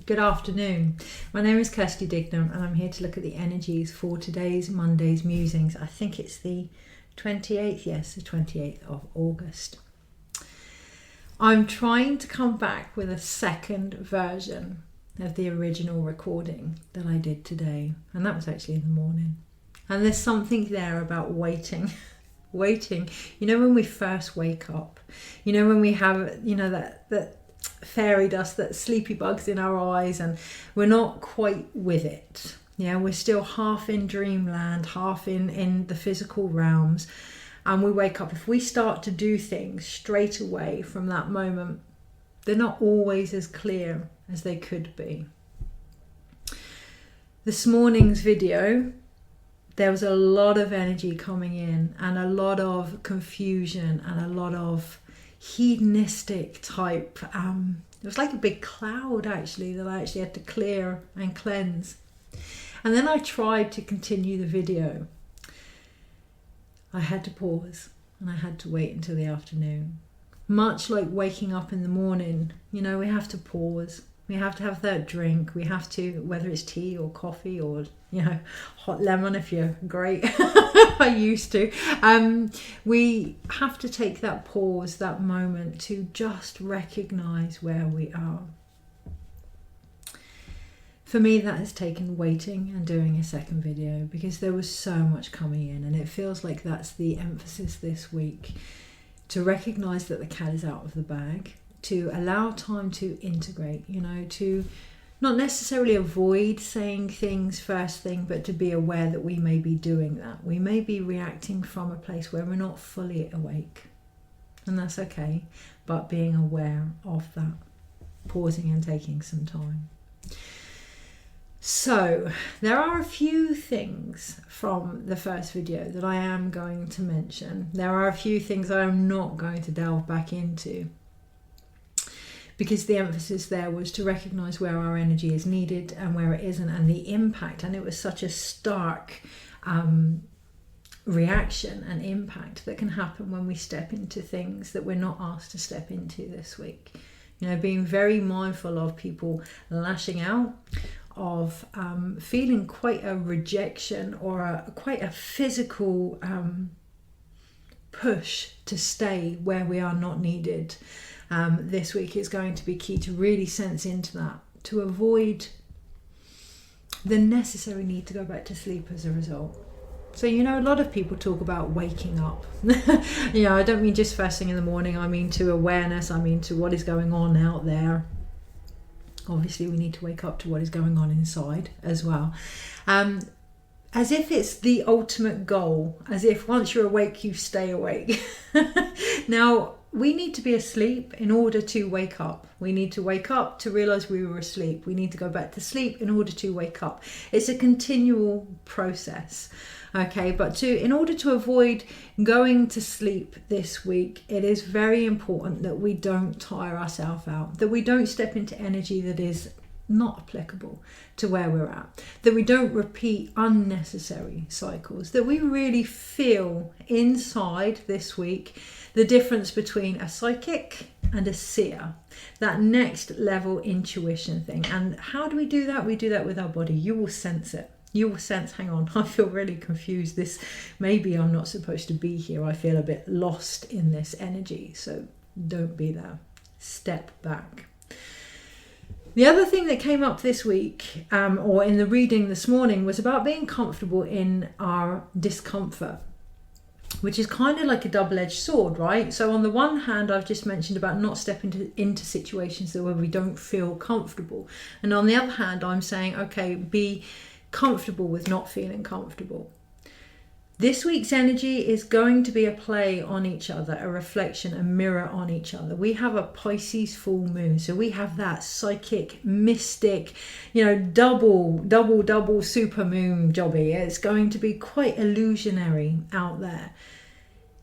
Good afternoon. My name is Kirsty Dignam and I'm here to look at the energies for today's Monday's musings. I think it's the 28th, yes, the 28th of August. I'm trying to come back with a second version of the original recording that I did today, and that was actually in the morning. And there's something there about waiting. Waiting. You know, when we first wake up, you know, when we have, you know, that fairy dust, that sleepy bugs in our eyes, and we're not quite with it. Yeah, we're still half in dreamland, half in the physical realms, and we wake up. If we start to do things straight away from that moment, they're not always as clear as they could be. This morning's video, there was a lot of energy coming in and a lot of confusion and a lot of hedonistic type. It was like a big cloud actually that I actually had to clear and cleanse. And then I tried to continue the video. I had to pause and I had to wait until the afternoon. Much like waking up in the morning, you know, we have to pause. We have to have that drink. We have to, whether it's tea or coffee or, you know, hot lemon if you're great. I used to. We have to take that pause, that moment to just recognize where we are. For me, that has taken waiting and doing a second video because there was so much coming in, and it feels like that's the emphasis this week. To recognize that the cat is out of the bag, to allow time to integrate, you know, to not necessarily avoid saying things first thing, but to be aware that we may be doing that. We may be reacting from a place where we're not fully awake, and that's okay, but being aware of that, pausing and taking some time. So there are a few things from the first video that I am going to mention. There are a few things I am not going to delve back into, because the emphasis there was to recognize where our energy is needed and where it isn't, and the impact. And it was such a stark reaction and impact that can happen when we step into things that we're not asked to step into this week. You know, being very mindful of people lashing out, of feeling quite a rejection or quite a physical push to stay where we are not needed. This week is going to be key to really sense into that, to avoid the necessary need to go back to sleep as a result. So, you know, a lot of people talk about waking up. You know, I don't mean just first thing in the morning. I mean to awareness. I mean to what is going on out there. Obviously, we need to wake up to what is going on inside as well. As if it's the ultimate goal. As if once you're awake, you stay awake. Now, we need to be asleep in order to wake up. We need to wake up to realize we were asleep. We need to go back to sleep in order to wake up. It's a continual process. Okay, but in order to avoid going to sleep this week, it is very important that we don't tire ourselves out, that we don't step into energy that is not applicable to where we're at, that we don't repeat unnecessary cycles, that we really feel inside this week the difference between a psychic and a seer, that next level intuition thing. And how do we do that? We do that with our body. You will sense it. You will sense, hang on, I feel really confused. Maybe I'm not supposed to be here. I feel a bit lost in this energy. So don't be there. Step back. The other thing that came up this week, or in the reading this morning, was about being comfortable in our discomfort, which is kind of like a double-edged sword, right? So on the one hand, I've just mentioned about not stepping into situations where we don't feel comfortable. And on the other hand, I'm saying, okay, be comfortable with not feeling comfortable. This week's energy is going to be a play on each other, a reflection, a mirror on each other. We have a Pisces full moon, so we have that psychic, mystic, you know, double super moon jobby. It's going to be quite illusionary out there.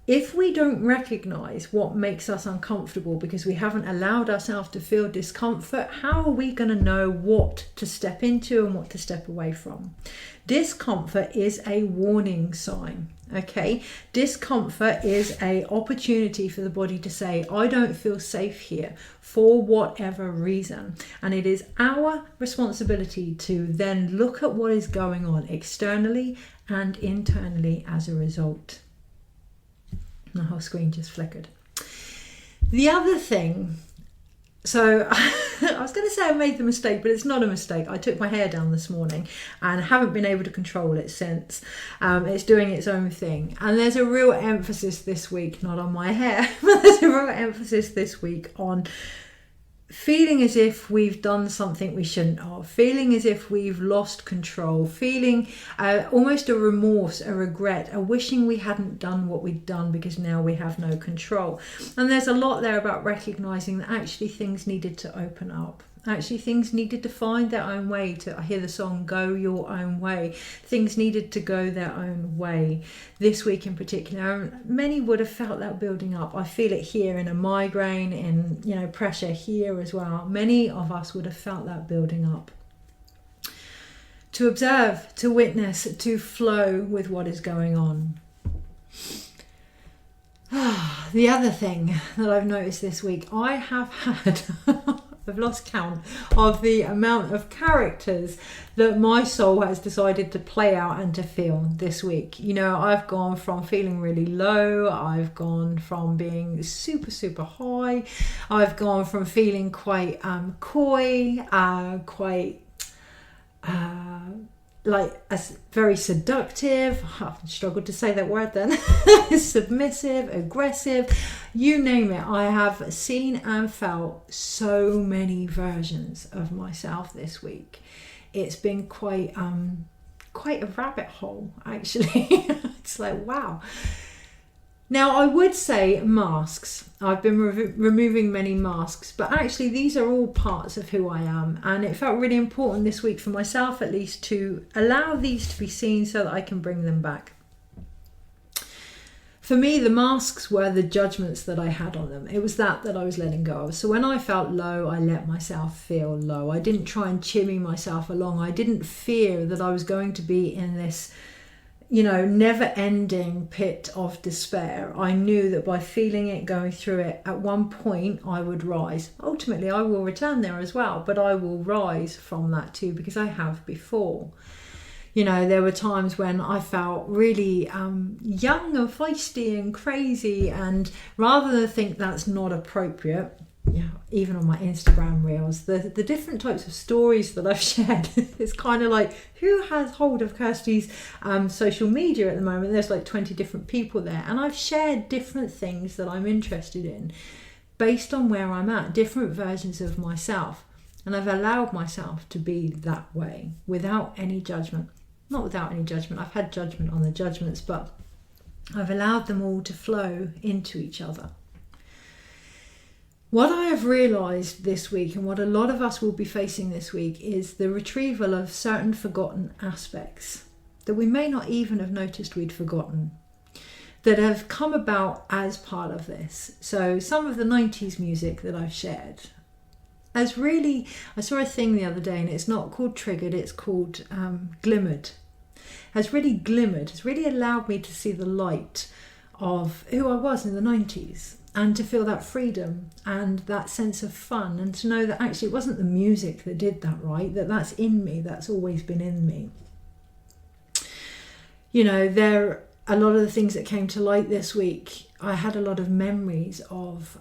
If we don't recognize what makes us uncomfortable because we haven't allowed ourselves to feel discomfort, how are we going to know what to step into and what to step away from? Discomfort is a warning sign. Okay, discomfort is a opportunity for the body to say, I don't feel safe here for whatever reason. And it is our responsibility to then look at what is going on externally and internally as a result. My whole screen just flickered. The other thing, so I was going to say I made the mistake, but it's not a mistake. I took my hair down this morning and haven't been able to control it since. It's doing its own thing. And there's a real emphasis this week, not on my hair, but there's a real emphasis this week on feeling as if we've done something we shouldn't have, feeling as if we've lost control, feeling almost a remorse, a regret, a wishing we hadn't done what we'd done because now we have no control. And there's a lot there about recognizing that actually things needed to open up. Actually, things needed to find their own way. I hear the song, Go Your Own Way. Things needed to go their own way. This week in particular, many would have felt that building up. I feel it here in a migraine, in pressure here as well. Many of us would have felt that building up. To observe, to witness, to flow with what is going on. The other thing that I've noticed this week, I have had... I've lost count of the amount of characters that my soul has decided to play out and to feel this week. I've gone from feeling really low, I've gone from being super, super high, I've gone from feeling quite coy, quite very seductive. I've struggled to say that word then. Submissive, aggressive, you name it. I have seen and felt so many versions of myself this week. It's been quite a rabbit hole, actually. It's like, wow. Now, I would say masks. I've been removing many masks, but actually these are all parts of who I am. And it felt really important this week for myself, at least, to allow these to be seen so that I can bring them back. For me, the masks were the judgments that I had on them. It was that I was letting go of. So when I felt low, I let myself feel low. I didn't try and chimney myself along. I didn't fear that I was going to be in this never-ending pit of despair. I knew that by feeling it, going through it, at one point I would rise. Ultimately, I will return there as well, but I will rise from that too, because I have before. There were times when I felt really young and feisty and crazy, and rather than think that's not appropriate, even on my Instagram reels, the different types of stories that I've shared, it's kind of like, who has hold of Kirsty's social media at the moment? There's like 20 different people there, and I've shared different things that I'm interested in based on where I'm at, different versions of myself, and I've allowed myself to be that way without any judgment. Not without any judgment, I've had judgment on the judgments, but I've allowed them all to flow into each other. What I have realised this week, and what a lot of us will be facing this week, is the retrieval of certain forgotten aspects that we may not even have noticed we'd forgotten, that have come about as part of this. So some of the 90s music that I've shared has really, I saw a thing the other day, and it's not called triggered, it's called glimmered. Has really glimmered, has really allowed me to see the light of who I was in the 90s. And to feel that freedom and that sense of fun, and to know that actually it wasn't the music that did that, right? That's in me, that's always been in me. There a lot of the things that came to light this week, I had a lot of memories of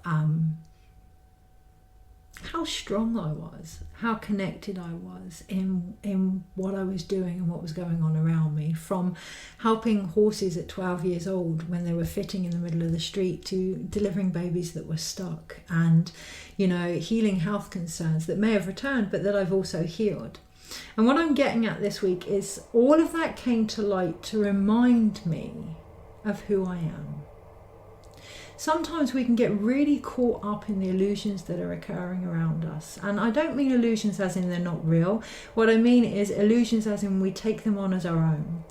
how strong I was, how connected I was in what I was doing and what was going on around me, from helping horses at 12 years old when they were fitting in the middle of the street, to delivering babies that were stuck, and healing health concerns that may have returned but that I've also healed. And what I'm getting at this week is all of that came to light to remind me of who I am. Sometimes we can get really caught up in the illusions that are occurring around us. And I don't mean illusions as in they're not real. What I mean is illusions as in we take them on as our own.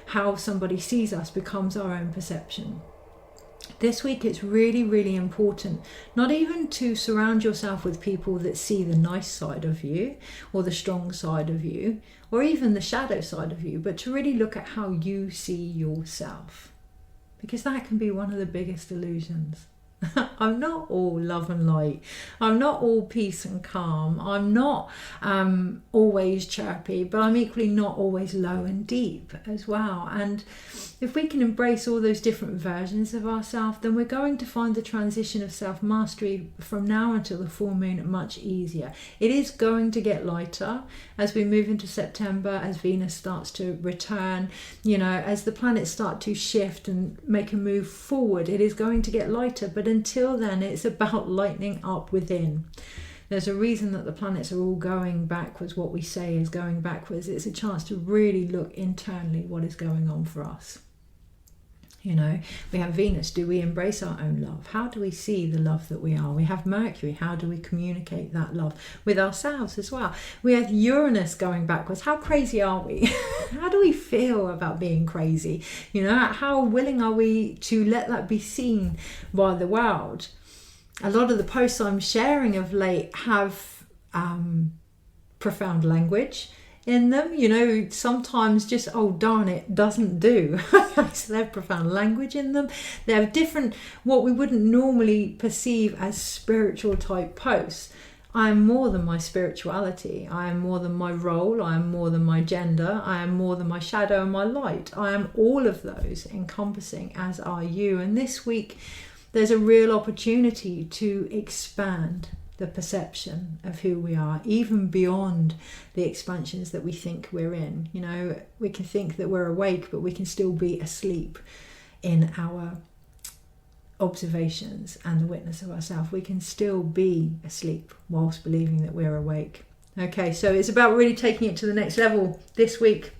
How somebody sees us becomes our own perception. This week it's really, really important not even to surround yourself with people that see the nice side of you, or the strong side of you, or even the shadow side of you, but to really look at how you see yourself. because that can be one of the biggest illusions. I'm not all love and light. I'm not all peace and calm. I'm not always chirpy, but I'm equally not always low and deep as well. And if we can embrace all those different versions of ourselves, then we're going to find the transition of self-mastery from now until the full moon much easier. It is going to get lighter as we move into September, as Venus starts to return, you know, as the planets start to shift and make a move forward. It is going to get lighter, but until then, it's about lightening up within. There's a reason that the planets are all going backwards. What we say is going backwards. It's a chance to really look internally what is going on for us. You know, we have Venus. Do we embrace our own love? How do we see the love that we are? We have Mercury. How do we communicate that love with ourselves as well? We have Uranus going backwards. How crazy are we? How do we feel about being crazy? You know, how willing are we to let that be seen by the world? A lot of the posts I'm sharing of late have profound language in them, you know, sometimes just, oh darn it, doesn't do. So they have profound language in them. They have different, what we wouldn't normally perceive as spiritual type posts. I am more than my spirituality. I am more than my role. I am more than my gender. I am more than my shadow and my light. I am all of those encompassing, as are you. And this week there's a real opportunity to expand the perception of who we are, even beyond the expansions that we think we're in. You know, we can think that we're awake, but we can still be asleep in our observations and the witness of ourselves. We can still be asleep whilst believing that we're awake. Okay, so it's about really taking it to the next level this week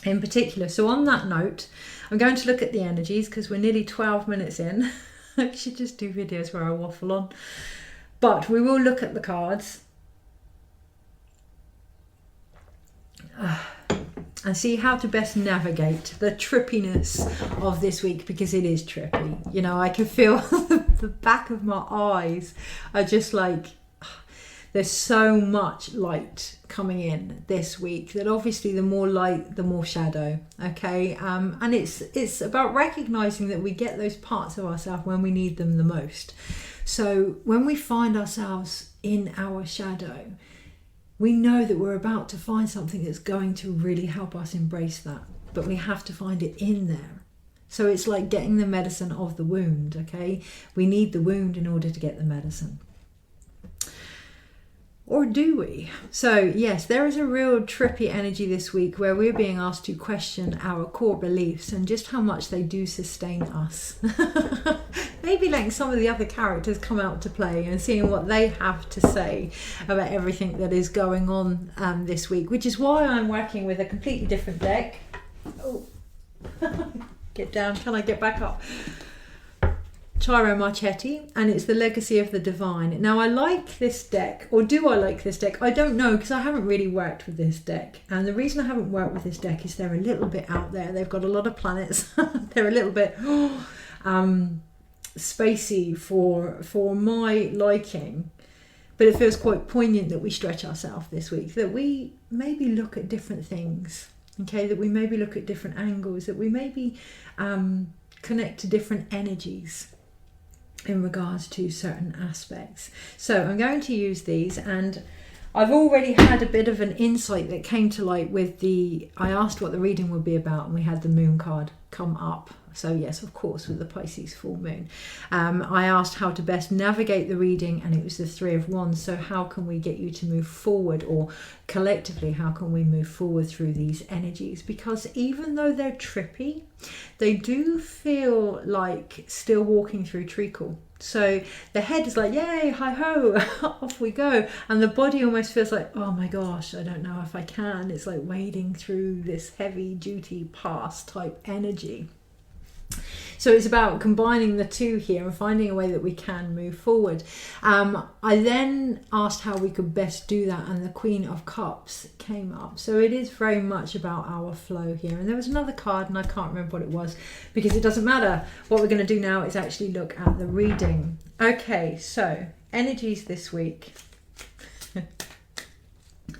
in particular. So on that note, I'm going to look at the energies because we're nearly 12 minutes in. I should just do videos where I waffle on. But we will look at the cards and see how to best navigate the trippiness of this week, because it is trippy. You know, I can feel the back of my eyes are just like, there's so much light coming in this week that obviously the more light, the more shadow. Okay, and it's about recognizing that we get those parts of ourselves when we need them the most. So when we find ourselves in our shadow, we know that we're about to find something that's going to really help us embrace that, but we have to find it in there. So it's like getting the medicine of the wound. Okay, we need the wound in order to get the medicine. Or do we? So yes, there is a real trippy energy this week where we're being asked to question our core beliefs and just how much they do sustain us. Maybe letting some of the other characters come out to play and seeing what they have to say about everything that is going on this week, which is why I'm working with a completely different deck. Oh, get down, can I get back up? Chiro Marchetti, and it's the Legacy of the Divine. Now I like this deck, or do I like this deck? I don't know, because I haven't really worked with this deck, and the reason I haven't worked with this deck is they're a little bit out there. They've got a lot of planets. They're a little bit spacey for my liking, but it feels quite poignant that we stretch ourselves this week, that we maybe look at different things, okay, that we maybe look at different angles, that we maybe connect to different energies in regards to certain aspects. So I'm going to use these, and I've already had a bit of an insight that came to light with I asked what the reading would be about, and we had the moon card come up. So yes, of course, with the Pisces full moon. I asked how to best navigate the reading, and it was the Three of Wands. So how can we get you to move forward, or collectively, how can we move forward through these energies? Because even though they're trippy, they do feel like still walking through treacle. So the head is like, yay, hi-ho, off we go. And the body almost feels like, oh my gosh, I don't know if I can. It's like wading through this heavy duty past type energy. So it's about combining the two here and finding a way that we can move forward. I then asked how we could best do that, and the Queen of Cups came up. So it is very much about our flow here. And there was another card, and I can't remember what it was, because it doesn't matter. What we're going to do now is actually look at the reading. Okay, so energies this week.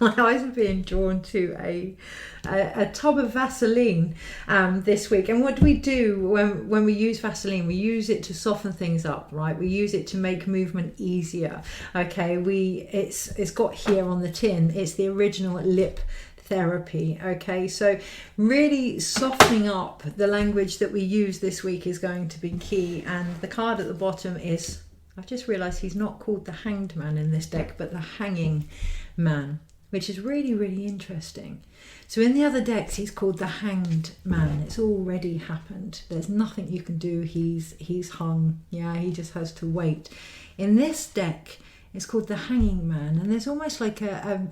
My eyes are being drawn to a tub of Vaseline this week. And what do we do when we use Vaseline? We use it to soften things up, right? We use it to make movement easier. Okay, it's got here on the tin, it's the original lip therapy. Okay, so really softening up the language that we use this week is going to be key. And the card at the bottom is, I've just realized he's not called the Hanged Man in this deck, but the Hanging Man, which is really, really interesting. So in the other decks, he's called the Hanged Man. It's already happened. There's nothing you can do. He's hung. Yeah, he just has to wait. In this deck, it's called the Hanging Man, and there's almost like a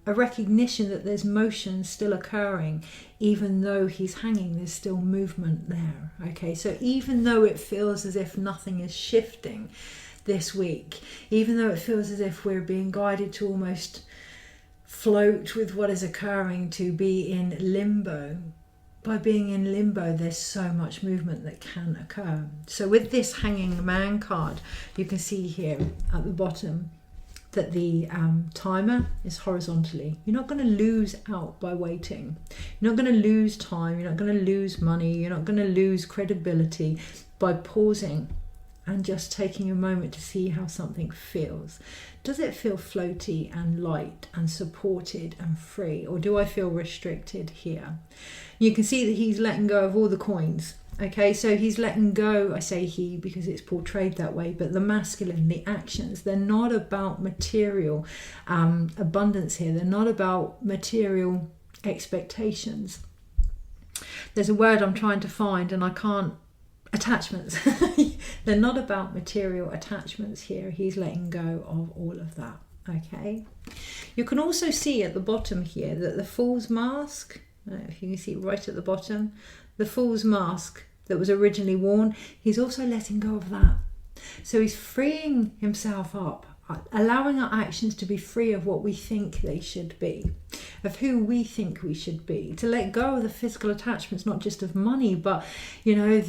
recognition that there's motion still occurring. Even though he's hanging, there's still movement there. Okay, so even though it feels as if nothing is shifting this week, even though it feels as if we're being guided to almost float with what is occurring, to be in limbo, by being in limbo there's so much movement that can occur. So with this Hanging Man card, you can see here at the bottom that the timer is horizontally. You're not going to lose out by waiting. You're not going to lose time. You're not going to lose money. You're not going to lose credibility by pausing and just taking a moment to see how something feels. Does it feel floaty and light and supported and free, or do I feel restricted here? You can see that he's letting go of all the coins. Okay, so he's letting go, I say he because it's portrayed that way, but the masculine, the actions, they're not about material abundance here. They're not about material expectations. There's a word I'm trying to find and I can't. Attachments. They're not about material attachments here. He's letting go of all of that. Okay. You can also see at the bottom here that the Fool's mask, I don't know if you can see right at the bottom, the Fool's mask that was originally worn, he's also letting go of that. So he's freeing himself up, allowing our actions to be free of what we think they should be, of who we think we should be, to let go of the physical attachments, not just of money, but, you know,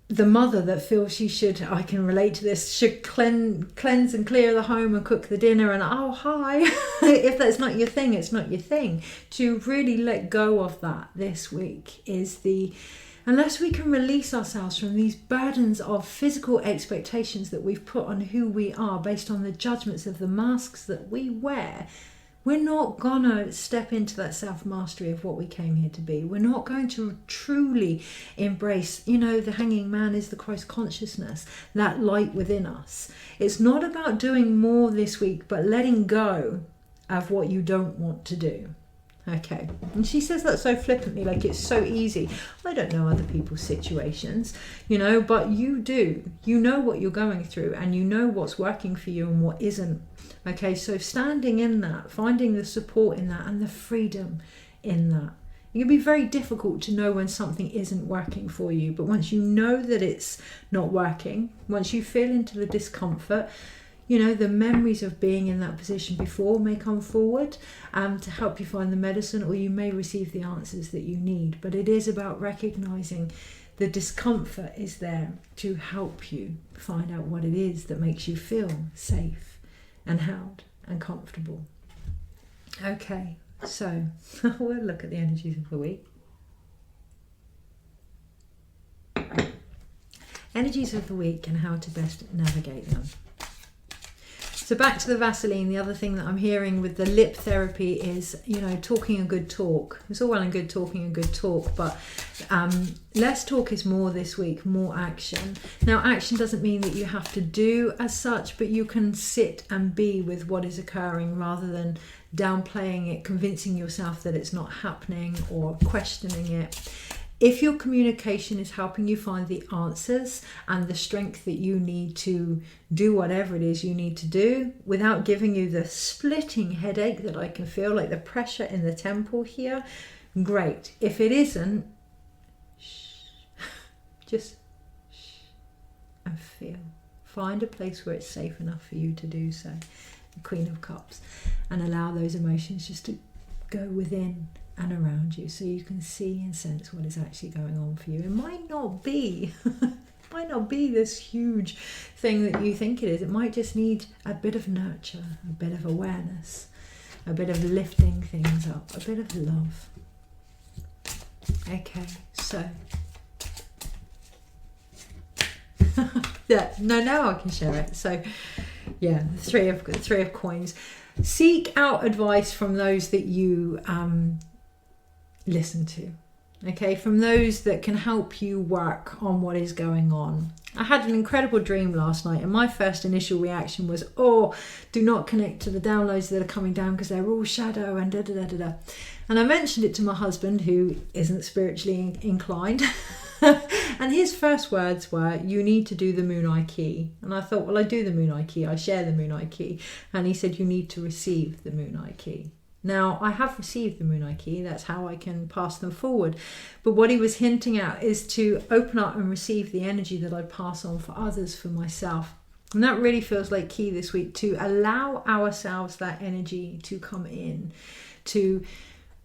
the mother that feels she should, I can relate to this, should cleanse and clear the home and cook the dinner, and oh hi, if that's not your thing, it's not your thing. To really let go of that this week is unless we can release ourselves from these burdens of physical expectations that we've put on who we are based on the judgments of the masks that we wear, we're not gonna step into that self-mastery of what we came here to be. We're not going to truly embrace, you know, the Hanging Man is the Christ consciousness, that light within us. It's not about doing more this week, but letting go of what you don't want to do. Okay, and she says that so flippantly, like it's so easy. I don't know other people's situations, you know, but you do. You know what you're going through and you know what's working for you and what isn't. Okay, so standing in that, finding the support in that and the freedom in that. It can be very difficult to know when something isn't working for you, but once you know that it's not working, once you feel into the discomfort, you know, the memories of being in that position before may come forward to help you find the medicine, or you may receive the answers that you need. But it is about recognizing the discomfort is there to help you find out what it is that makes you feel safe and held and comfortable. Okay, so we'll look at the energies of the week. Energies of the week and how to best navigate them. So back to the Vaseline, the other thing that I'm hearing with the lip therapy is, you know, talking a good talk. It's all well and good talking a good talk, but less talk is more this week, more action. Now, action doesn't mean that you have to do as such, but you can sit and be with what is occurring rather than downplaying it, convincing yourself that it's not happening or questioning it. If your communication is helping you find the answers and the strength that you need to do whatever it is you need to do without giving you the splitting headache that I can feel, like the pressure in the temple here, great. If it isn't, just and feel. Find a place where it's safe enough for you to do so, the Queen of Cups, and allow those emotions just to go within and around you so you can see and sense what is actually going on for you. It might not be might not be this huge thing that you think it is. It might just need a bit of nurture, a bit of awareness, a bit of lifting things up, a bit of love. Okay, so yeah, no, now I can share it. So yeah, three of coins. Seek out advice from those that you listen to. Okay, from those that can help you work on what is going on. I had an incredible dream last night, and my first initial reaction was, oh, do not connect to the downloads that are coming down because they're all shadow and da da da da da. And I mentioned it to my husband, who isn't spiritually inclined. And his first words were, you need to do the moon eye key. And I thought, well, I do the moon eye key, I share the moon eye key. And he said, you need to receive the moon eye key. Now, I have received the moon eye key, that's how I can pass them forward. But what he was hinting at is to open up and receive the energy that I pass on for others, for myself. And that really feels like key this week, to allow ourselves that energy to come in, to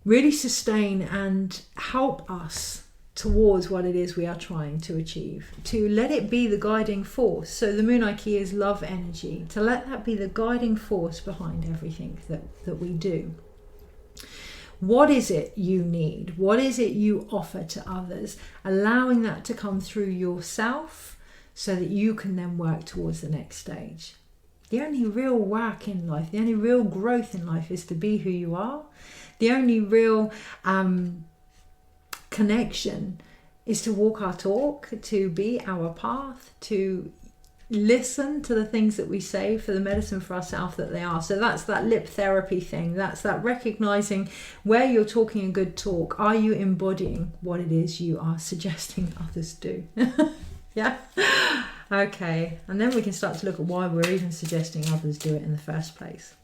really sustain and help us towards what it is we are trying to achieve, to let it be the guiding force. So the moon eye key is love energy, to let that be the guiding force behind everything that we do. What is it you need? What is it you offer to others? Allowing that to come through yourself so that you can then work towards the next stage. The only real work in life, the only real growth in life is to be who you are. The only real connection is to walk our talk, to be our path, to listen to the things that we say for the medicine for ourselves that they are. So that's that lip therapy thing. That's that recognizing where you're talking a good talk. Are you embodying what it is you are suggesting others do? Yeah. Okay. And then we can start to look at why we're even suggesting others do it in the first place.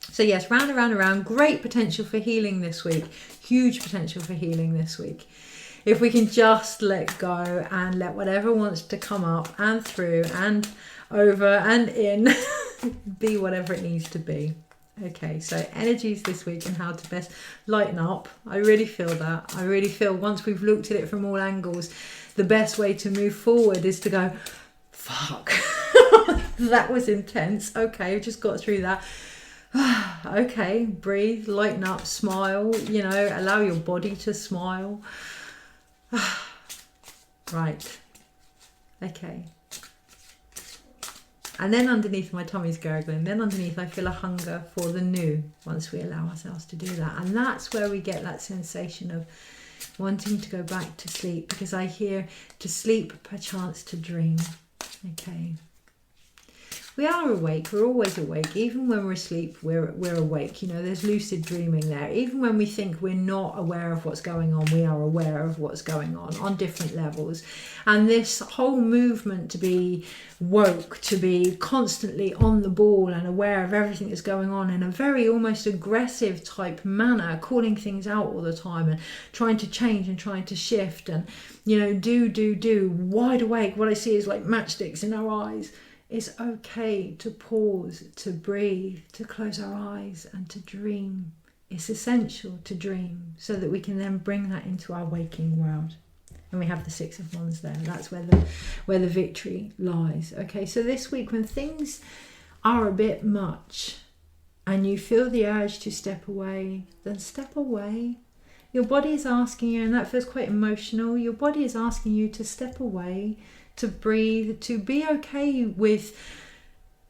So yes, round and round and round. Great potential for healing this week. Huge potential for healing this week. If we can just let go and let whatever wants to come up and through and over and in be whatever it needs to be. Okay, so energies this week and how to best lighten up. I really feel that. I really feel once we've looked at it from all angles, the best way to move forward is to go, fuck, that was intense. Okay, I've just got through that. Okay, breathe, lighten up, smile, allow your body to smile. Right. Okay. And then underneath my tummy's gurgling. Then underneath I feel a hunger for the new once we allow ourselves to do that. And that's where we get that sensation of wanting to go back to sleep, because I hear to sleep perchance to dream. Okay. We are awake, we're always awake. Even when we're asleep, we're awake. There's lucid dreaming there. Even when we think we're not aware of what's going on, we are aware of what's going on different levels. And this whole movement to be woke, to be constantly on the ball and aware of everything that's going on in a very almost aggressive type manner, calling things out all the time and trying to change and trying to shift and, do, wide awake. What I see is like matchsticks in our eyes. It's okay to pause, to breathe, to close our eyes and to dream. It's essential to dream so that we can then bring that into our waking world. And we have the Six of Wands there. That's where the victory lies. Okay, so this week when things are a bit much and you feel the urge to step away, then step away. Your body is asking you, and that feels quite emotional, your body is asking you to step away, to breathe, to be okay with.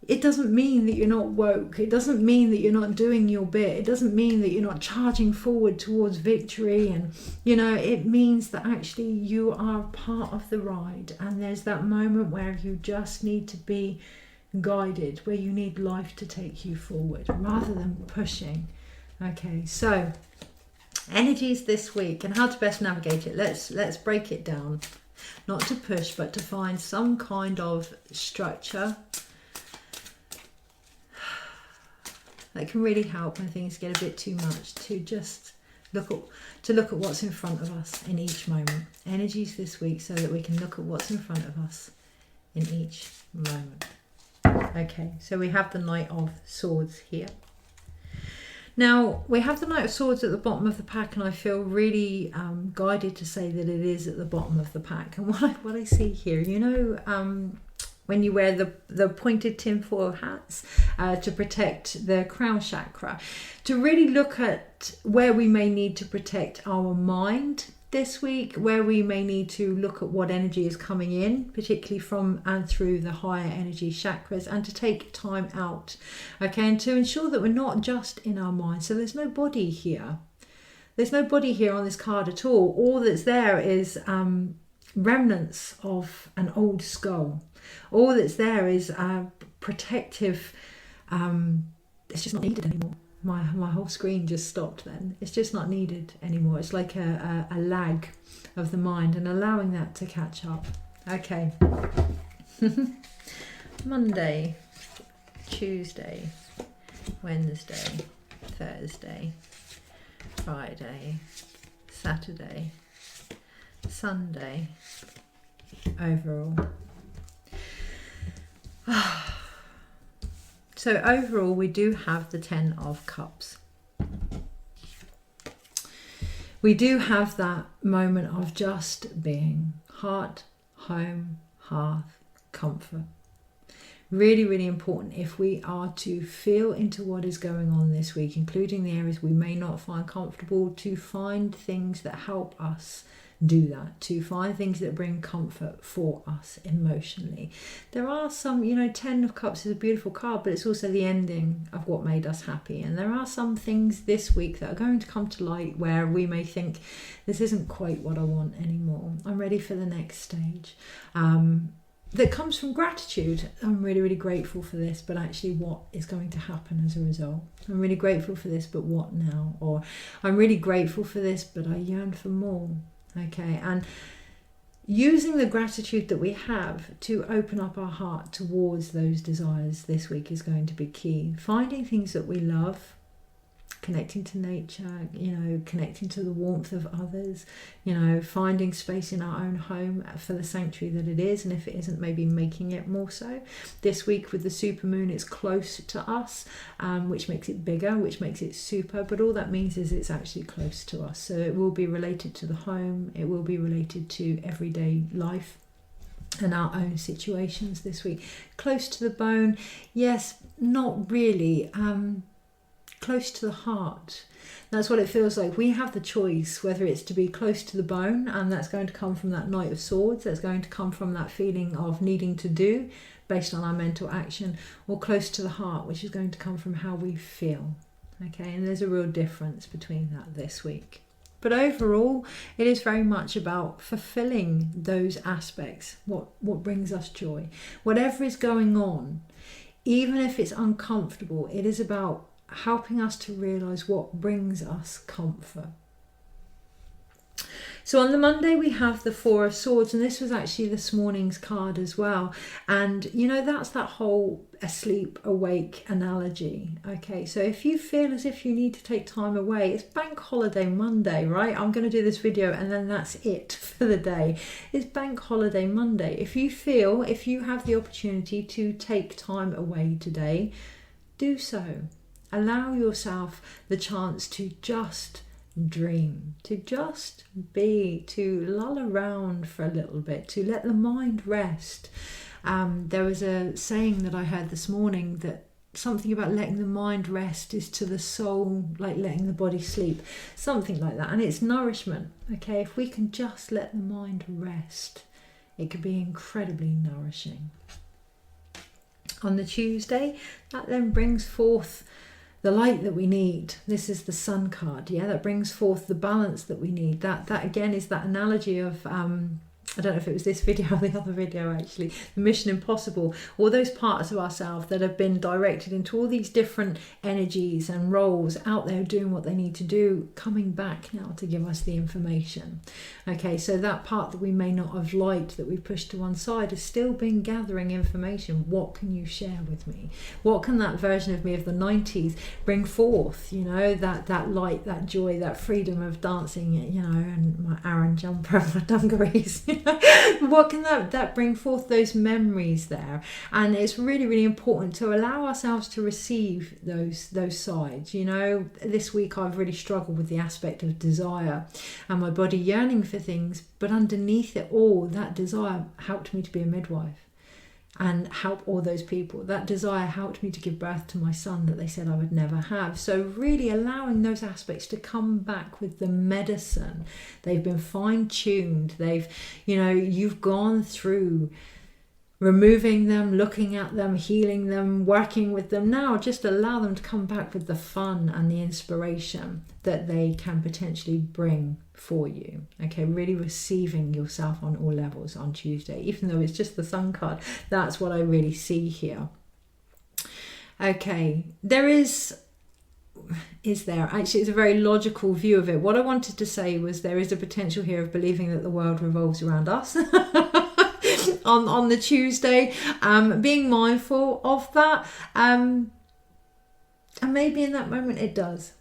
It doesn't mean that you're not woke. It doesn't mean that you're not doing your bit. It doesn't mean that you're not charging forward towards victory. And, it means that actually you are part of the ride. And there's that moment where you just need to be guided, where you need life to take you forward rather than pushing. Okay, so energies this week and how to best navigate it. Let's break it down. Not to push, but to find some kind of structure that can really help when things get a bit too much, to just look at what's in front of us in each moment. Energies this week so that we can look at what's in front of us in each moment. Okay, so we have the Knight of Swords here. Now, we have the Knight of Swords at the bottom of the pack, and I feel really guided to say that it is at the bottom of the pack. And what I see here, you know, when you wear the pointed tinfoil hats to protect the crown chakra, to really look at where we may need to protect our mind this week, where we may need to look at what energy is coming in, particularly from and through the higher energy chakras, and to take time out, okay, and to ensure that we're not just in our mind. So there's no body here. There's no body here on this card at all. All that's there is remnants of an old skull. All that's there is protective, it's just not needed anymore. My whole screen just stopped then. It's just not needed anymore. It's like a lag of the mind, and allowing that to catch up. Okay. Monday, Tuesday, Wednesday, Thursday, Friday, Saturday, Sunday, overall. So overall, we do have the 10 of Cups. We do have that moment of just being. Heart, home, hearth, comfort. Really, really important if we are to feel into what is going on this week, including the areas we may not find comfortable, to find things that help us do that, to find things that bring comfort for us emotionally. There are some, you know, 10 of Cups is a beautiful card, but it's also the ending of what made us happy. And there are some things this week that are going to come to light where we may think, this isn't quite what I want anymore. I'm ready for the next stage. That comes from gratitude. I'm really, really grateful for this, but actually what is going to happen as a result? I'm really grateful for this, but what now? Or I'm really grateful for this, but I yearn for more. Okay, and using the gratitude that we have to open up our heart towards those desires this week is going to be key. Finding things that we love, connecting to nature, you know, connecting to the warmth of others, you know, finding space in our own home for the sanctuary that it is, and if it isn't, maybe making it more so. This week with the supermoon, it's close to us, which makes it bigger, which makes it super, but all that means is it's actually close to us. So it will be related to the home, it will be related to everyday life and our own situations this week. Close to the bone, yes, not really. Close to the heart. That's what it feels like. We have the choice whether it's to be close to the bone, and that's going to come from that Knight of Swords, that's going to come from that feeling of needing to do based on our mental action, or close to the heart, which is going to come from how we feel. Okay, and there's a real difference between that this week. But overall, it is very much about fulfilling those aspects, what brings us joy. Whatever is going on, even if it's uncomfortable, it is about helping us to realise what brings us comfort. So on the Monday we have the Four of Swords, and this was actually this morning's card as well. And you know, that's that whole asleep awake analogy. Okay, so if you feel as if you need to take time away, it's Bank Holiday Monday, right? I'm going to do this video and then that's it for the day. It's Bank Holiday Monday. If you have the opportunity to take time away today, do so. Allow yourself the chance to just dream, to just be, to lull around for a little bit, to let the mind rest. There was a saying that I heard this morning that something about letting the mind rest is to the soul like letting the body sleep, something like that. And it's nourishment. Okay, if we can just let the mind rest, it could be incredibly nourishing. On the Tuesday, that then brings forth the light that we need. This is the Sun card, yeah, that brings forth the balance that we need. That again is that analogy of I don't know if it was this video or the other video actually, the Mission Impossible, all those parts of ourselves that have been directed into all these different energies and roles out there doing what they need to do, coming back now to give us the information. Okay, so that part that we may not have liked, that we've pushed to one side, has still been gathering information. What can you share with me? What can that version of me of the 90s bring forth? You know, that light, that joy, that freedom of dancing, you know, and my Aran jumper and my dungarees. What can that bring forth? Those memories there. And it's really, really important to allow ourselves to receive those sides. This week I've really struggled with the aspect of desire and my body yearning for things, but underneath it all, that desire helped me to be a midwife and help all those people. That desire helped me to give birth to my son that they said I would never have. So really allowing those aspects to come back with the medicine. They've been fine-tuned. You've gone through removing them, looking at them, healing them, working with them. Now just allow them to come back with the fun and the inspiration that they can potentially bring for you. Okay, really receiving yourself on all levels on Tuesday, even though it's just the Sun card. That's what I really see here. Okay, actually it's a very logical view of it. What I wanted to say was there is a potential here of believing that the world revolves around us. on the Tuesday, being mindful of that, and maybe in that moment it does.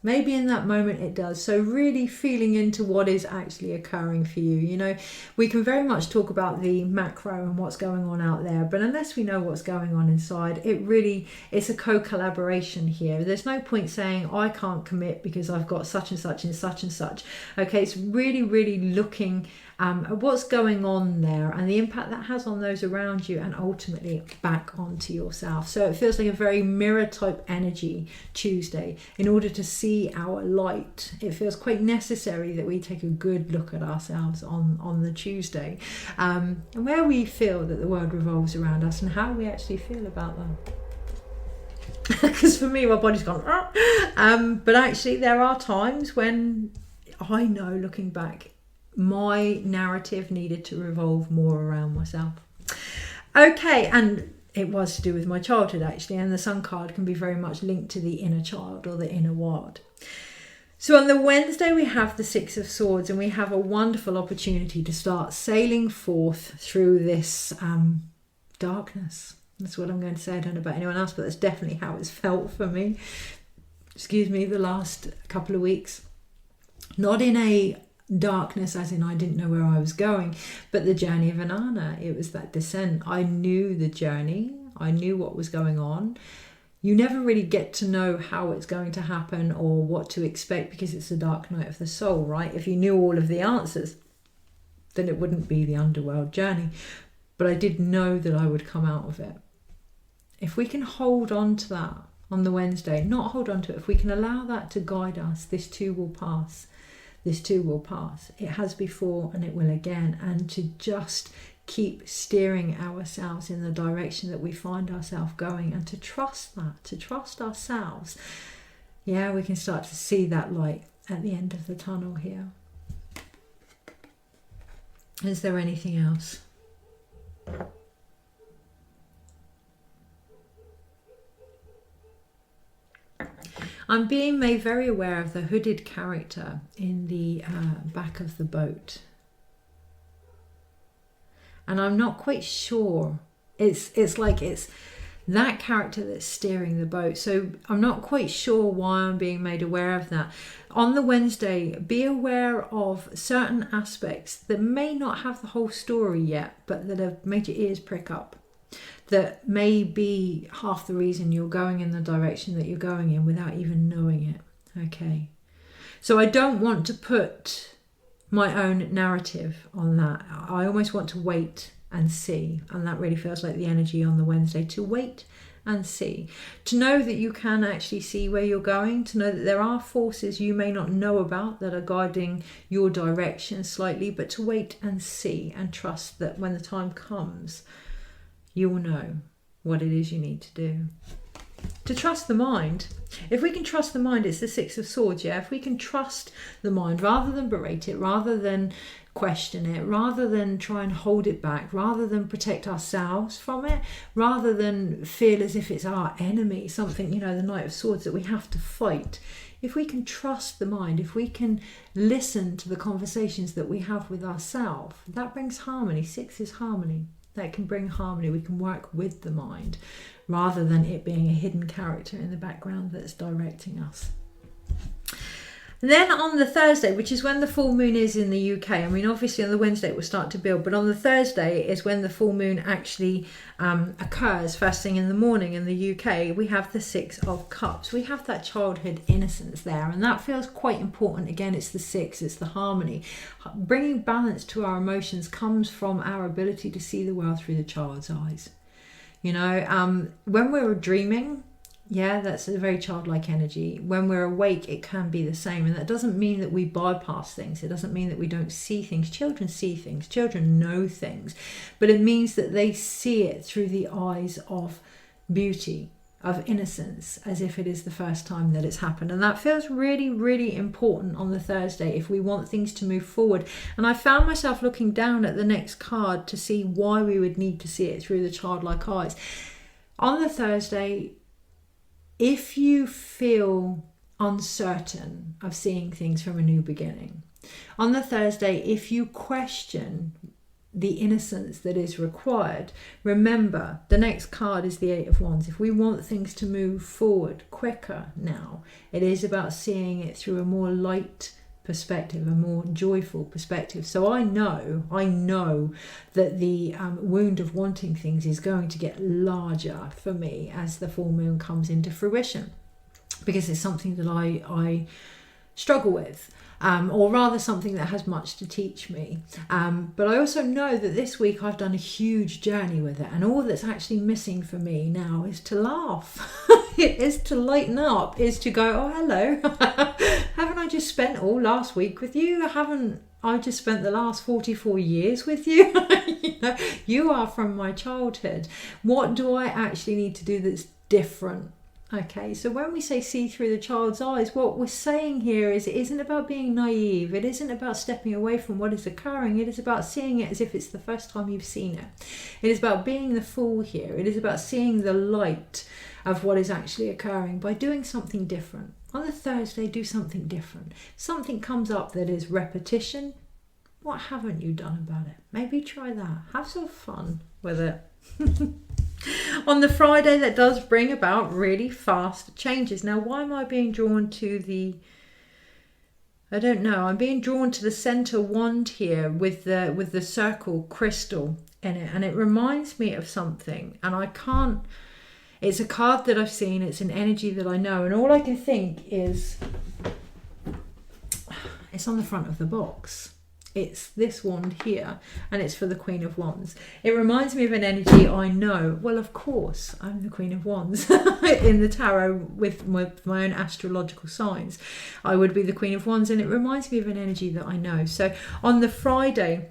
So really feeling into what is actually occurring for you. We can very much talk about the macro and what's going on out there, but unless we know what's going on inside, it's a co-collaboration here. There's no point saying I can't commit because I've got such and such and such and such. Okay, it's really, really looking at what's going on there and the impact that has on those around you, and ultimately back onto yourself. So it feels like a very mirror type energy Tuesday. In order to see our light, it feels quite necessary that we take a good look at ourselves on the Tuesday, and where we feel that the world revolves around us and how we actually feel about them. Because for me, my body's gone, but actually there are times when I know, looking back, my narrative needed to revolve more around myself. Okay, and it was to do with my childhood actually, and the Sun card can be very much linked to the inner child or the inner wild. So on the Wednesday we have the Six of Swords, and we have a wonderful opportunity to start sailing forth through this darkness. That's what I'm going to say. I don't know about anyone else, but that's definitely how it's felt for me. The last couple of weeks. Not in a darkness as in I didn't know where I was going, but the journey of Anana. It was that descent. I knew the journey. I knew what was going on. You never really get to know how it's going to happen or what to expect because it's the dark night of the soul, right? If you knew all of the answers, then it wouldn't be the underworld journey. But I did know that I would come out of it. If we can hold on to that on the Wednesday, not hold on to it, if we can allow that to guide us, this too will pass. This too will pass. It has before and it will again. And to just keep steering ourselves in the direction that we find ourselves going, and to trust that, to trust ourselves. Yeah, we can start to see that light at the end of the tunnel here. Is there anything else? I'm being made very aware of the hooded character in the back of the boat. And I'm not quite sure. It's like it's that character that's steering the boat. So I'm not quite sure why I'm being made aware of that. On the Wednesday, be aware of certain aspects that may not have the whole story yet, but that have made your ears prick up. That may be half the reason you're going in the direction that you're going in without even knowing it. Okay. So I don't want to put my own narrative on that. I almost want to wait and see. And that really feels like the energy on the Wednesday, to wait and see. To know that you can actually see where you're going. To know that there are forces you may not know about that are guiding your direction slightly. But to wait and see and trust that when the time comes, you will know what it is you need to do. To trust the mind. If we can trust the mind, it's the Six of Swords, yeah? If we can trust the mind rather than berate it, rather than question it, rather than try and hold it back, rather than protect ourselves from it, rather than feel as if it's our enemy, something, the Knight of Swords that we have to fight. If we can trust the mind, if we can listen to the conversations that we have with ourselves, that brings harmony. Six is harmony. That can bring harmony. We can work with the mind rather than it being a hidden character in the background that's directing us. And then on the Thursday, which is when the full moon is in the UK, I mean, obviously on the Wednesday it will start to build, but on the Thursday is when the full moon actually occurs first thing in the morning in the UK. We have the Six of Cups. We have that childhood innocence there, and that feels quite important. Again, it's the six, it's the harmony. Bringing balance to our emotions comes from our ability to see the world through the child's eyes. You know, when we're dreaming, yeah, that's a very childlike energy. When we're awake, it can be the same. And that doesn't mean that we bypass things. It doesn't mean that we don't see things. Children see things. Children know things. But it means that they see it through the eyes of beauty, of innocence, as if it is the first time that it's happened. And that feels really, really important on the Thursday if we want things to move forward. And I found myself looking down at the next card to see why we would need to see it through the childlike eyes. On the Thursday, if you feel uncertain of seeing things from a new beginning, on the Thursday, if you question the innocence that is required, remember the next card is the Eight of Wands. If we want things to move forward quicker now, it is about seeing it through a more light perspective, a more joyful perspective. So I know that the wound of wanting things is going to get larger for me as the full moon comes into fruition, because it's something that I struggle with, or rather something that has much to teach me. But I also know that this week I've done a huge journey with it, and all that's actually missing for me now is to laugh. It is to lighten up, is to go, oh, hello. Haven't I just spent all last week with you? Haven't I just spent the last 44 years with you? You know, you are from my childhood. What do I actually need to do that's different? Okay, so when we say see through the child's eyes, what we're saying here is it isn't about being naive. It isn't about stepping away from what is occurring. It is about seeing it as if it's the first time you've seen it. It is about being the fool here. It is about seeing the light of what is actually occurring by doing something different. On the Thursday, do something different. Something comes up that is repetition. What haven't you done about it? Maybe try that. Have some fun with it. On the Friday, that does bring about really fast changes. Now, why am I being drawn to the... I don't know. I'm being drawn to the center wand here with the circle crystal in it. And it reminds me of something. And I can't... It's a card that I've seen. It's an energy that I know. And all I can think is... It's on the front of the box. It's this wand here, and it's for the Queen of Wands. It reminds me of an energy I know. Well, of course, I'm the Queen of Wands in the tarot with my own astrological signs. I would be the Queen of Wands, and it reminds me of an energy that I know. So on the Friday,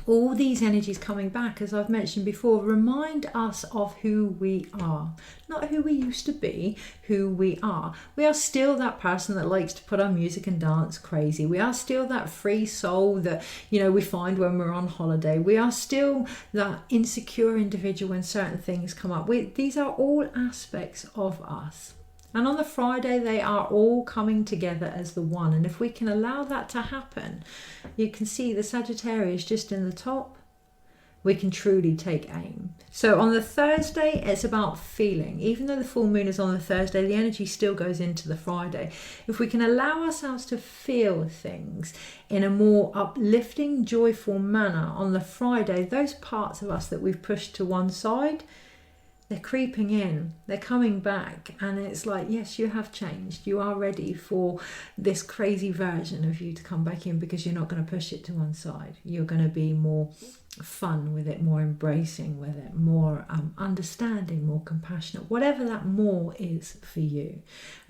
all these energies coming back, as I've mentioned before, remind us of who we are. Not who we used to be, who we are. We are still that person that likes to put our music and dance crazy. We are still that free soul that, you know, we find when we're on holiday. We are still that insecure individual when certain things come up. These are all aspects of us. And on the Friday, they are all coming together as the one. And if we can allow that to happen, you can see the Sagittarius just in the top. We can truly take aim. So on the Thursday, it's about feeling. Even though the full moon is on the Thursday, the energy still goes into the Friday. If we can allow ourselves to feel things in a more uplifting, joyful manner on the Friday, those parts of us that we've pushed to one side, they're creeping in, they're coming back, and it's like, yes, you have changed. You are ready for this crazy version of you to come back in, because you're not going to push it to one side. You're going to be more fun with it, more embracing with it, more understanding, more compassionate, whatever that more is for you.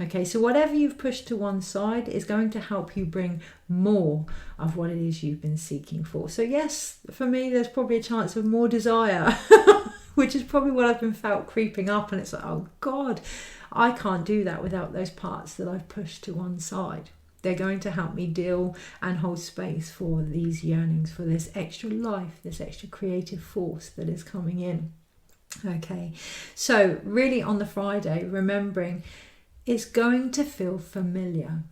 Okay, so whatever you've pushed to one side is going to help you bring more of what it is you've been seeking for. So yes, for me, there's probably a chance of more desire. Which is probably what I've been felt creeping up, and it's like, oh God, I can't do that without those parts that I've pushed to one side. They're going to help me deal and hold space for these yearnings, for this extra life, this extra creative force that is coming in. Okay, so really on the Friday, remembering it's going to feel familiar.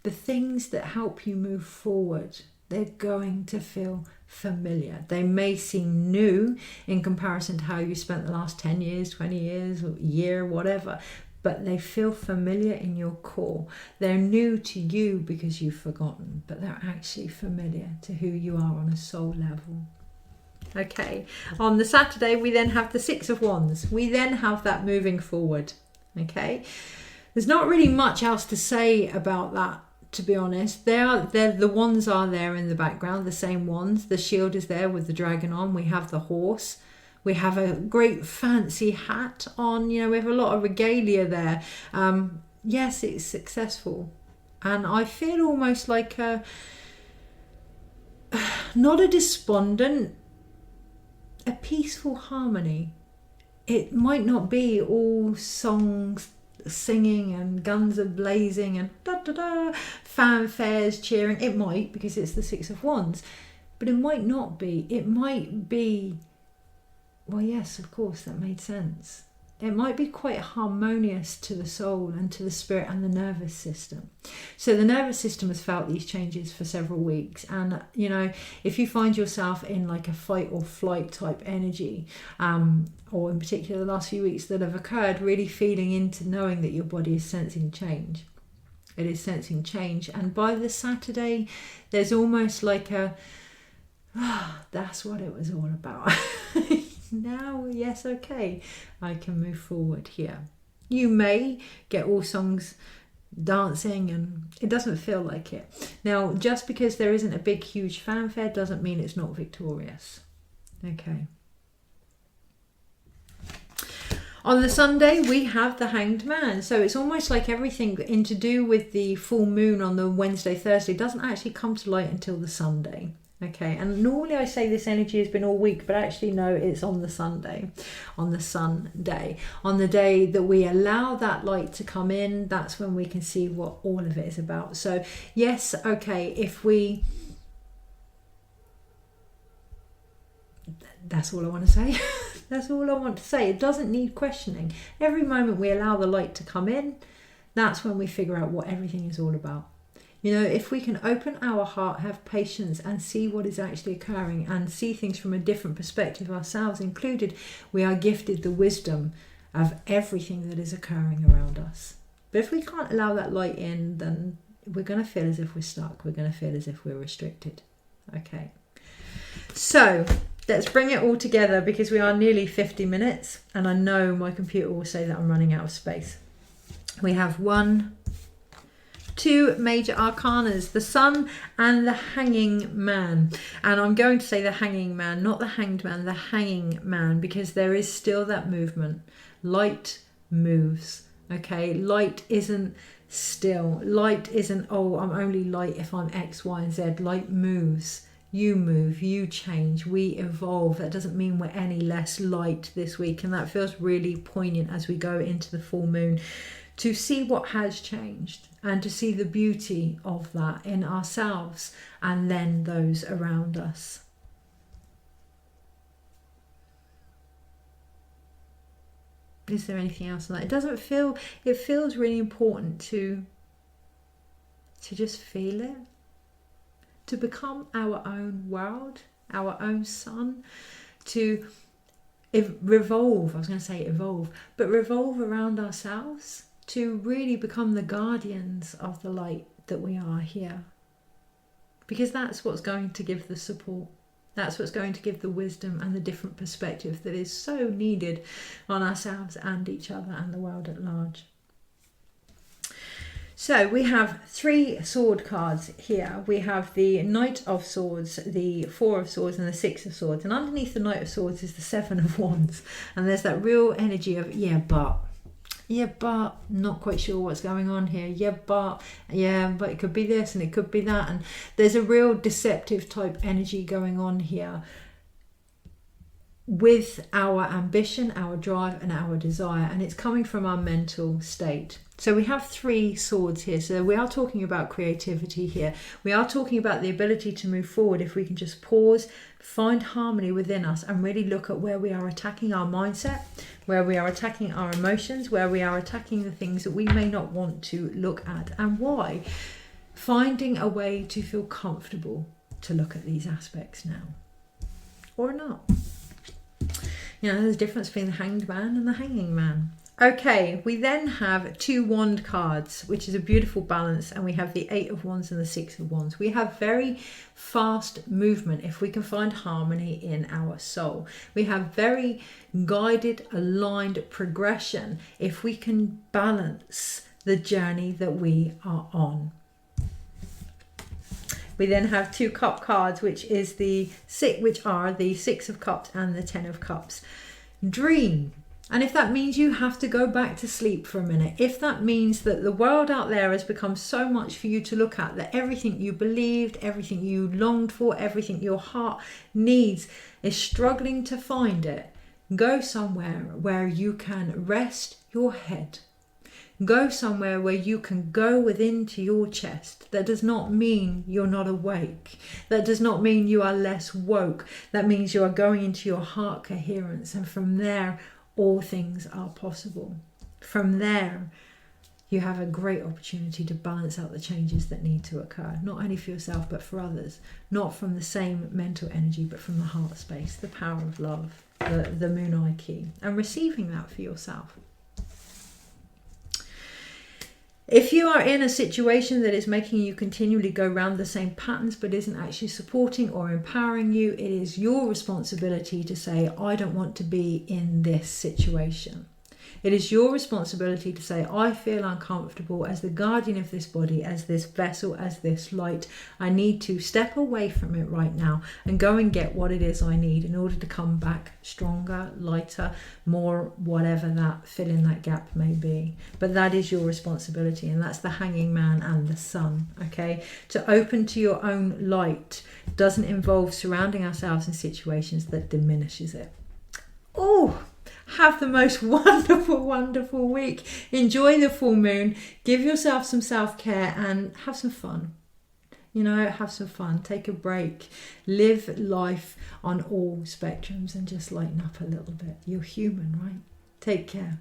The things that help you move forward, they're going to feel familiar. They may seem new in comparison to how you spent the last 10 years, 20 years, or year, whatever, but they feel familiar in your core. They're new to you because you've forgotten, but they're actually familiar to who you are on a soul level. Okay, on the Saturday we then have the Six of Wands. We then have that moving forward. Okay, there's not really much else to say about that, to be honest. The wands are there in the background, the same wands. The shield is there with the dragon on. We have the horse. We have a great fancy hat on. You know, we have a lot of regalia there. Yes, it's successful. And I feel almost like not a despondent, a peaceful harmony. It might not be all songs, singing and guns are blazing and da da da, fanfares, cheering. It might, because it's the Six of Wands, but it might not be. It might be, well, yes, of course, that made sense. It might be quite harmonious to the soul and to the spirit and the nervous system. So the nervous system has felt these changes for several weeks. And, you know, if you find yourself in like a fight or flight type energy, or in particular the last few weeks that have occurred, really feeling into knowing that your body is sensing change. It is sensing change. And by the Saturday, there's almost like a, that's what it was all about. Now, yes, okay, I can move forward here. You may get all songs dancing and it doesn't feel like it. Now, just because there isn't a big, huge fanfare doesn't mean it's not victorious. Okay. On the Sunday, we have the Hanged Man. So it's almost like everything in to do with the full moon on the Wednesday, Thursday doesn't actually come to light until the Sunday. Okay, and normally I say this energy has been all week, but actually no, it's on the Sunday, on the sun day. On the day that we allow that light to come in, that's when we can see what all of it is about. So yes, okay, if we... That's all I want to say. That's all I want to say. It doesn't need questioning. Every moment we allow the light to come in, that's when we figure out what everything is all about. You know, if we can open our heart, have patience and see what is actually occurring and see things from a different perspective, ourselves included, we are gifted the wisdom of everything that is occurring around us. But if we can't allow that light in, then we're going to feel as if we're stuck. We're going to feel as if we're restricted. Okay. So let's bring it all together because we are nearly 50 minutes and I know my computer will say that I'm running out of space. We have two major arcanas, the Sun and the Hanging Man. And I'm going to say the Hanging Man, not the Hanged Man, the Hanging Man, because there is still that movement. Light moves, okay? Light isn't still. Light isn't, oh, I'm only light if I'm X, Y, and Z. Light moves. You move, you change, we evolve. That doesn't mean we're any less light this week. And that feels really poignant as we go into the full moon, to see what has changed and to see the beauty of that in ourselves and then those around us. Is there anything else on that? It doesn't feel, it feels really important to just feel it, to become our own world, our own sun, to revolve, I was going to say evolve, but revolve around ourselves, to really become the guardians of the light that we are here. Because that's what's going to give the support. That's what's going to give the wisdom and the different perspective that is so needed on ourselves and each other and the world at large. So we have 3 sword cards here. We have the Knight of Swords, the 4 of Swords and the 6 of Swords. And underneath the Knight of Swords is the 7 of Wands. And there's that real energy of, yeah, but not quite sure what's going on here. Yeah, but it could be this and it could be that. And there's a real deceptive type energy going on here with our ambition, our drive and our desire. And it's coming from our mental state. So we have 3 swords here. So we are talking about creativity here. We are talking about the ability to move forward if we can just pause, find harmony within us and really look at where we are attacking our mindset, where we are attacking our emotions, where we are attacking the things that we may not want to look at, and why. Finding a way to feel comfortable to look at these aspects now. Or not. You know, there's a difference between the Hanged Man and the Hanging Man. Okay, we then have 2 wand cards, which is a beautiful balance, and we have the 8 of wands and the 6 of wands. We have very fast movement if we can find harmony in our soul. We have very guided, aligned progression if we can balance the journey that we are on. We then have 2 cup cards, which are the 6 of cups and the 10 of cups. Dream. And if that means you have to go back to sleep for a minute, if that means that the world out there has become so much for you to look at, that everything you believed, everything you longed for, everything your heart needs is struggling to find it, go somewhere where you can rest your head. Go somewhere where you can go within to your chest. That does not mean you're not awake. That does not mean you are less woke. That means you are going into your heart coherence, and from there, all things are possible. From there, you have a great opportunity to balance out the changes that need to occur, not only for yourself but for others, not from the same mental energy but from the heart space, the power of love, the moon eye key, and receiving that for yourself. If you are in a situation that is making you continually go around the same patterns but isn't actually supporting or empowering you, it is your responsibility to say, I don't want to be in this situation. It is your responsibility to say, I feel uncomfortable as the guardian of this body, as this vessel, as this light. I need to step away from it right now and go and get what it is I need in order to come back stronger, lighter, more, whatever that fill in that gap may be. But that is your responsibility, and that's the hanging man and the sun, okay? To open to your own light doesn't involve surrounding ourselves in situations that diminishes it. Oh, have the most wonderful, wonderful week. Enjoy the full moon. Give yourself some self-care and have some fun. You know, have some fun. Take a break. Live life on all spectrums and just lighten up a little bit. You're human, right? Take care.